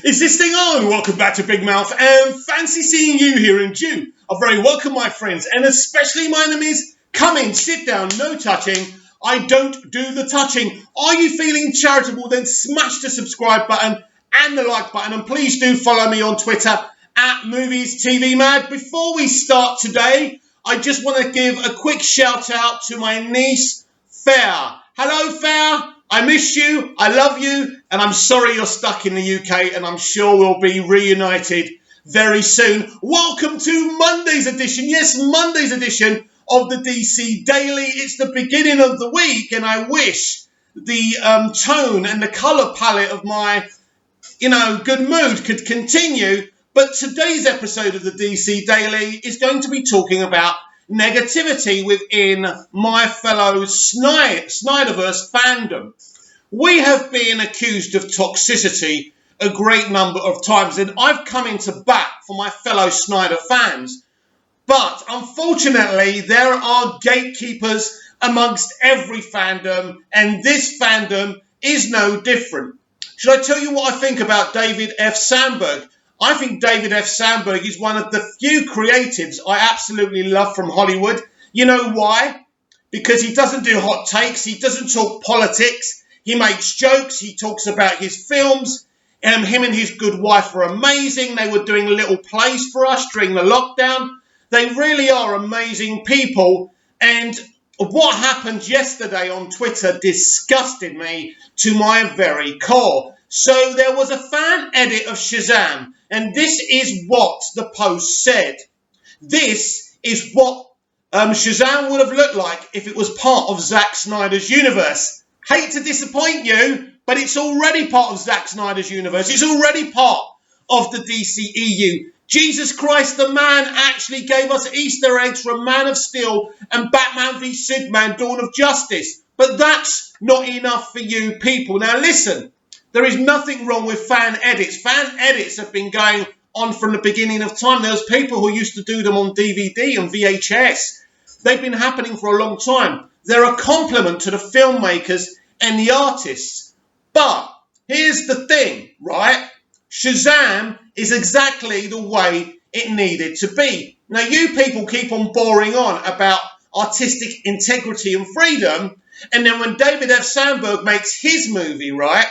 Is this thing on? Welcome back to Big Mouth, and fancy seeing you here in June. Are very welcome, my friends, and especially my enemies. Come in, sit down, no touching. I don't do the touching. Are you feeling charitable? Then smash the subscribe button and the like button, and please do follow me on Twitter at Movies TV Mad. Before we start today, I just want to give a quick shout out to my niece, Fair. Hello, Fair. I miss you, I love you, and I'm sorry you're stuck in the UK, and I'm sure we'll be reunited very soon. Welcome to Monday's edition, yes, Monday's edition of the DC Daily. It's the beginning of the week, and I wish the tone and the colour palette of my, good mood could continue. But today's episode of the DC Daily is going to be talking about negativity within my fellow Snyderverse fandom. We have been accused of toxicity a great number of times, and I've come into bat for my fellow Snyder fans. But unfortunately, there are gatekeepers amongst every fandom, and this fandom is no different. Should I tell you what I think about David F. Sandberg? I think David F. Sandberg is one of the few creatives I absolutely love from Hollywood. You know why? Because he doesn't do hot takes. He doesn't talk politics. He makes jokes. He talks about his films. Him and his good wife are amazing. They were doing little plays for us during the lockdown. They really are amazing people. And what happened yesterday on Twitter disgusted me to my very core. So there was a fan edit of Shazam, and this is what the post said. This is what Shazam would have looked like if it was part of Zack Snyder's universe. Hate to disappoint you, but it's already part of Zack Snyder's universe. It's already part of the DCEU. Jesus Christ, the man actually gave us Easter eggs from Man of Steel and Batman v Superman, Dawn of Justice. But that's not enough for you people. Now listen. There is nothing wrong with fan edits. Fan edits have been going on from the beginning of time. There was people who used to do them on DVD and VHS. They've been happening for a long time. They're a compliment to the filmmakers and the artists. But here's the thing, right? Shazam is exactly the way it needed to be. Now, you people keep on boring on about artistic integrity and freedom, and then when David F. Sandberg makes his movie, right,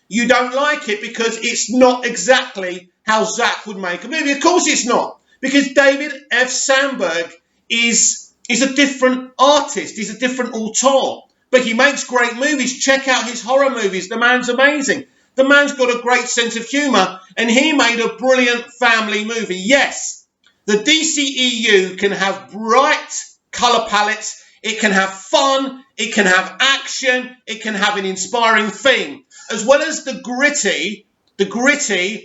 you don't like it because it's not exactly how Zack would make a movie. Of course it's not, because David F. Sandberg is a different artist. He's a different auteur, but he makes great movies. Check out his horror movies. The man's amazing. The man's got a great sense of humour, and he made a brilliant family movie. Yes, the DCEU can have bright colour palettes. It can have fun. It can have action. It can have an inspiring theme, as well as the gritty,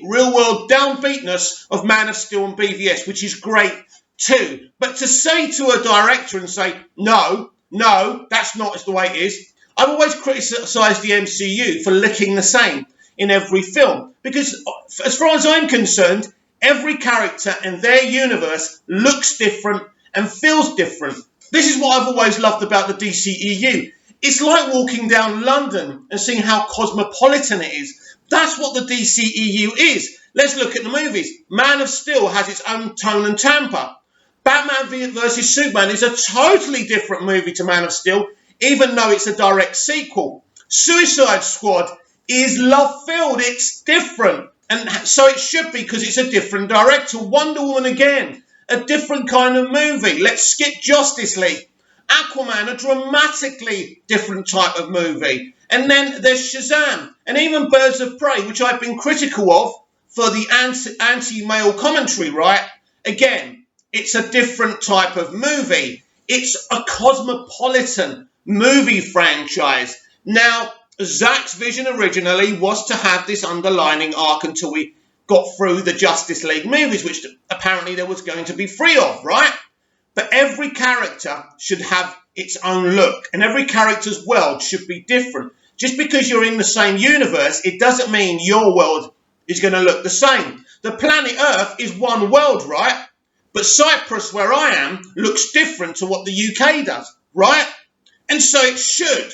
real-world downbeatness of Man of Steel and BVS, which is great too. But to say to a director and say, no, that's not the way it is. I've always criticised the MCU for looking the same in every film, because as far as I'm concerned, every character in their universe looks different and feels different. This is what I've always loved about the DCEU. It's like walking down London and seeing how cosmopolitan it is. That's what the DCEU is. Let's look at the movies. Man of Steel has its own tone and temper. Batman vs Superman is a totally different movie to Man of Steel, even though it's a direct sequel. Suicide Squad is love-filled. It's different. And so it should be, because it's a different director. Wonder Woman again, a different kind of movie. Let's skip Justice League. Aquaman, a dramatically different type of movie. And then there's Shazam, and even Birds of Prey, which I've been critical of for the anti-male commentary, right? Again, it's a different type of movie. It's a cosmopolitan movie franchise. Now, Zack's vision originally was to have this underlining arc until we got through the Justice League movies, which apparently there was going to be 3 of, right? But every character should have its own look, and every character's world should be different. Just because you're in the same universe, it doesn't mean your world is going to look the same. The planet Earth is one world, right? But Cyprus, where I am, looks different to what the UK does, right? And so it should.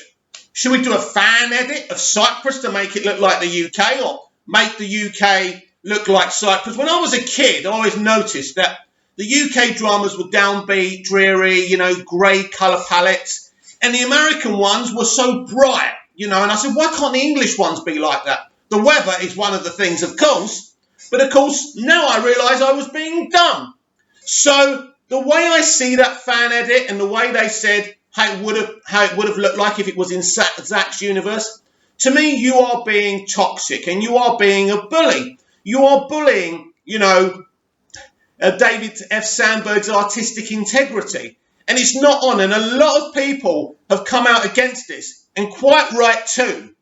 Should we do a fan edit of Cyprus to make it look like the UK? Or make the UK look like Cyprus. When I was a kid, I always noticed that the UK dramas were downbeat, dreary, grey colour palettes, and the American ones were so bright, and I said, why can't the English ones be like that? The weather is one of the things, of course, but of course, now I realise I was being dumb. So the way I see that fan edit and the way they said how it would have looked like if it was in Zach's universe, to me, you are being toxic and you are being a bully. You are bullying, David F. Sandberg's artistic integrity. And it's not on. And a lot of people have come out against this, and quite right too.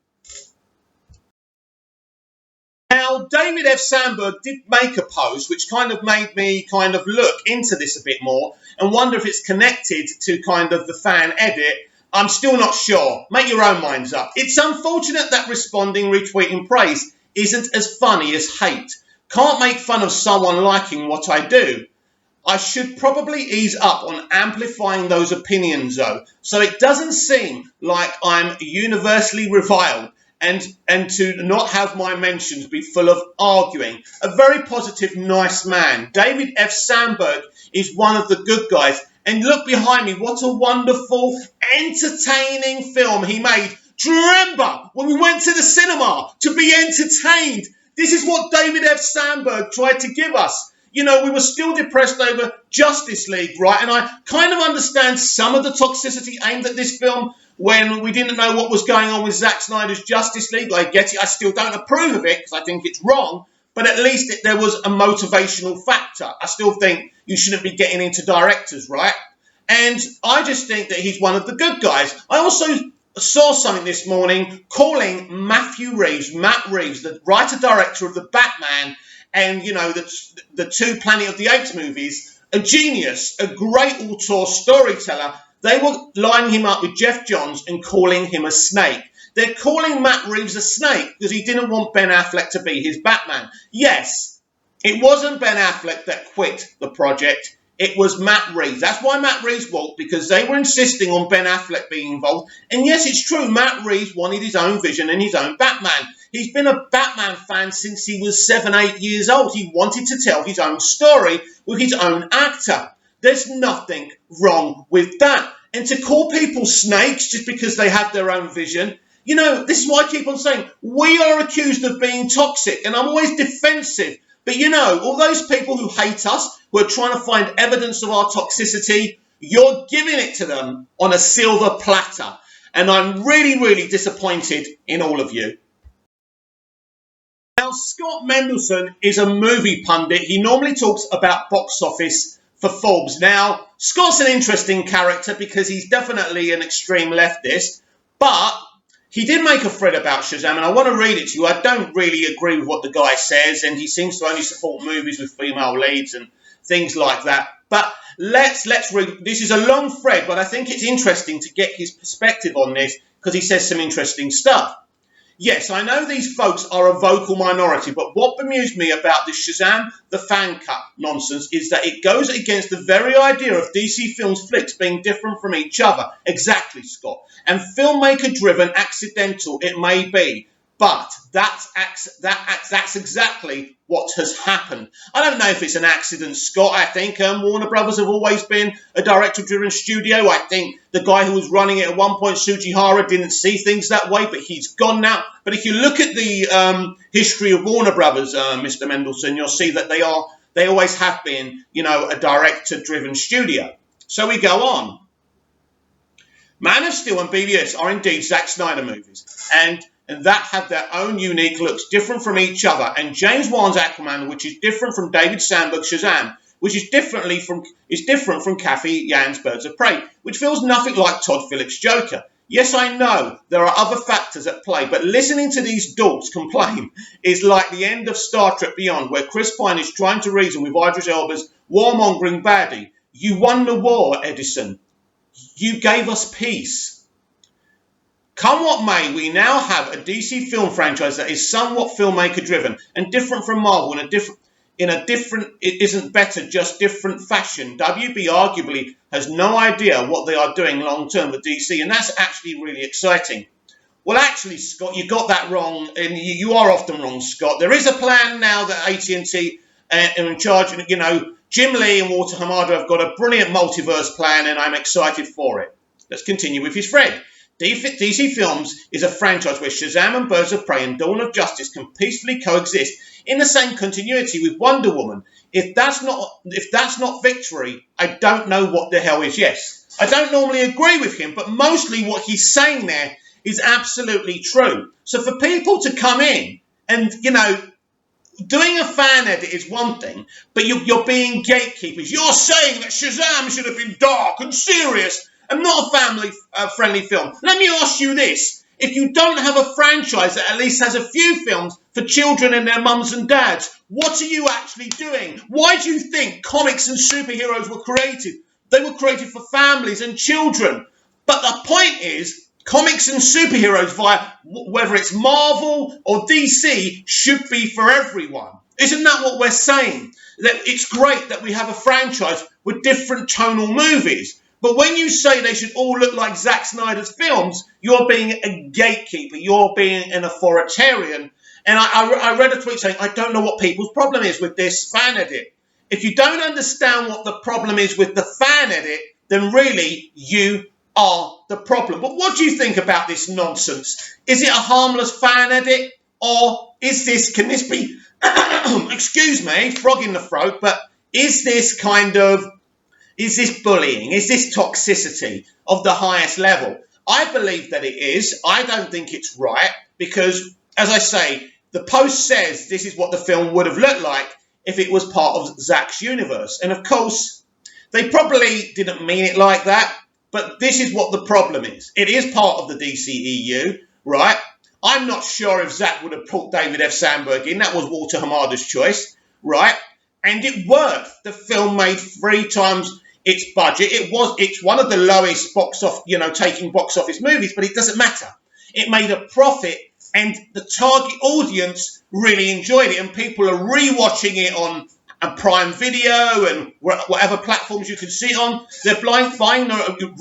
Now, David F. Sandberg did make a post which kind of made me kind of look into this a bit more and wonder if it's connected to kind of the fan edit. I'm still not sure. Make your own minds up. It's unfortunate that responding, retweeting praise isn't as funny as hate. Can't make fun of someone liking what I do. I should probably ease up on amplifying those opinions though, so it doesn't seem like I'm universally reviled and to not have my mentions be full of arguing. A very positive, nice man. David F. Sandberg is one of the good guys. And look behind me, what a wonderful, entertaining film he made. Do you remember when we went to the cinema to be entertained? This is what David F. Sandberg tried to give us. We were still depressed over Justice League, right? And I kind of understand some of the toxicity aimed at this film when we didn't know what was going on with Zack Snyder's Justice League. I get it. I still don't approve of it because I think it's wrong. But at least there was a motivational factor. I still think you shouldn't be getting into directors, right? And I just think that he's one of the good guys. I also saw something this morning calling Matt Reeves, the writer-director of the Batman and, the two Planet of the Apes movies, a genius, a great auteur storyteller. They were lining him up with Jeff Johns and calling him a snake. They're calling Matt Reeves a snake because he didn't want Ben Affleck to be his Batman. Yes, it wasn't Ben Affleck that quit the project. It was Matt Reeves. That's why Matt Reeves walked, because they were insisting on Ben Affleck being involved. And yes, it's true, Matt Reeves wanted his own vision and his own Batman. He's been a Batman fan since he was 7, 8 years old. He wanted to tell his own story with his own actor. There's nothing wrong with that. And to call people snakes just because they have their own vision, this is why I keep on saying we are accused of being toxic, and I'm always defensive. But all those people who hate us, who are trying to find evidence of our toxicity, you're giving it to them on a silver platter. And I'm really, really disappointed in all of you. Now, Scott Mendelson is a movie pundit. He normally talks about box office for Forbes. Now, Scott's an interesting character because he's definitely an extreme leftist, but he did make a thread about Shazam, and I want to read it to you. I don't really agree with what the guy says, and he seems to only support movies with female leads and things like that. But let's read. This is a long thread, but I think it's interesting to get his perspective on this because he says some interesting stuff. Yes, I know these folks are a vocal minority, but what bemused me about this Shazam, the fan cut nonsense, is that it goes against the very idea of DC Films flicks being different from each other. Exactly, Scott. And filmmaker-driven, accidental it may be, but that's exactly what has happened. I don't know if it's an accident, Scott. I think Warner Brothers have always been a director-driven studio. I think the guy who was running it at one point, Sujihara, didn't see things that way, but he's gone now. But if you look at the history of Warner Brothers, Mr. Mendelson, you'll see that they always have been, a director-driven studio. So we go on. Man of Steel and BVS are indeed Zack Snyder movies, and that have their own unique looks, different from each other. And James Wan's Aquaman, which is different from David Sandberg's Shazam, which is different from Kathy Yan's Birds of Prey, which feels nothing like Todd Phillips' Joker. Yes, I know there are other factors at play, but listening to these dorks complain is like the end of Star Trek Beyond, where Chris Pine is trying to reason with Idris Elba's warmongering baddie. You won the war, Edison. You gave us peace. Come what may, we now have a DC film franchise that is somewhat filmmaker-driven and different from Marvel it isn't better, just different fashion. WB arguably has no idea what they are doing long-term with DC, and that's actually really exciting. Well, actually, Scott, you got that wrong, and you are often wrong, Scott. There is a plan now that AT&T are in charge. You know, Jim Lee and Walter Hamada have got a brilliant multiverse plan, and I'm excited for it. Let's continue with his thread. DC Films is a franchise where Shazam and Birds of Prey and Dawn of Justice can peacefully coexist in the same continuity with Wonder Woman. If that's not victory, I don't know what the hell is. Yes, I don't normally agree with him, but mostly what he's saying there is absolutely true. So for people to come in and, you know, doing a fan edit is one thing, but you're being gatekeepers. You're saying that Shazam should have been dark and serious and not a family-friendly film. Let me ask you this. If you don't have a franchise that at least has a few films for children and their mums and dads, what are you actually doing? Why do you think comics and superheroes were created? They were created for families and children. But the point is, comics and superheroes, via whether it's Marvel or DC, should be for everyone. Isn't that what we're saying? That it's great that we have a franchise with different tonal movies. But when you say they should all look like Zack Snyder's films, you're being a gatekeeper. You're being an authoritarian. And I read a tweet saying, I don't know what people's problem is with this fan edit. If you don't understand what the problem is with the fan edit, then really you are the problem. But what do you think about this nonsense? Is it a harmless fan edit? Or is this, can this be, excuse me, frog in the throat, but is this bullying? Is this toxicity of the highest level? I believe that it is. I don't think it's right because, as I say, the post says this is what the film would have looked like if it was part of Zack's universe. And of course, they probably didn't mean it like that. But this is what the problem is. It is part of the DCEU, right? I'm not sure if Zack would have pulled David F. Sandberg in. That was Walter Hamada's choice, right? And it worked. The film made 3 times its budget. It's one of the lowest taking box office movies, but it doesn't matter. It made a profit, and the target audience really enjoyed it, and people are rewatching it on Prime Video and whatever platforms you can see it on. They're buying the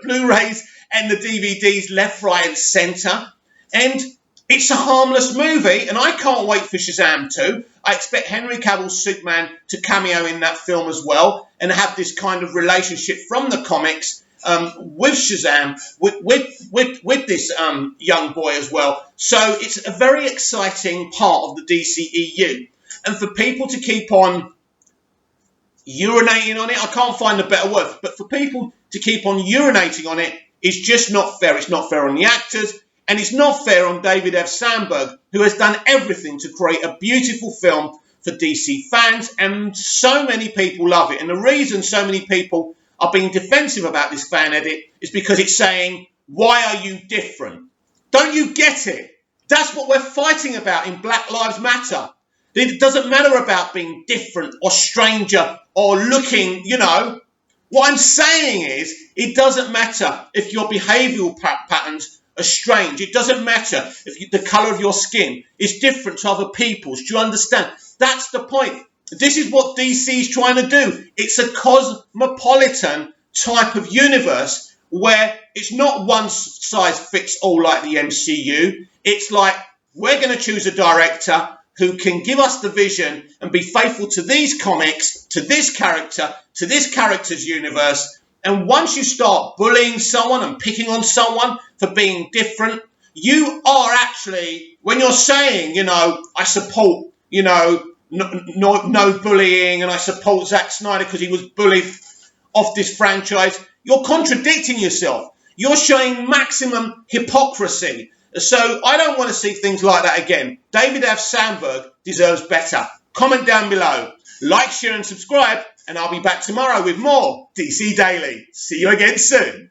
Blu-rays and the DVDs left, right and centre. And it's a harmless movie, and I can't wait for Shazam 2. I expect Henry Cavill's Superman to cameo in that film as well and have this kind of relationship from the comics with Shazam, with this young boy as well. So it's a very exciting part of the DCEU. And for people to keep on urinating on it, I can't find a better word, but for people to keep on urinating on it is just not fair. It's not fair on the actors, and it's not fair on David F. Sandberg, who has done everything to create a beautiful film for DC fans, and so many people love it. And the reason so many people are being defensive about this fan edit is because it's saying, why are you different? Don't you get it? That's what we're fighting about in Black Lives Matter. It doesn't matter about being different or stranger or looking, What I'm saying is it doesn't matter if your behavioural patterns are strange. It doesn't matter if the colour of your skin is different to other people's. Do you understand? That's the point. This is what DC is trying to do. It's a cosmopolitan type of universe where it's not one size fits all like the MCU. It's like, we're going to choose a director who can give us the vision and be faithful to these comics, to this character, to this character's universe. And once you start bullying someone and picking on someone for being different, you are actually, when you're saying, I support, no bullying, and I support Zack Snyder because he was bullied off this franchise, you're contradicting yourself. You're showing maximum hypocrisy. So I don't want to see things like that again. David F. Sandberg deserves better. Comment down below. Like, share and subscribe, and I'll be back tomorrow with more DC Daily. See you again soon.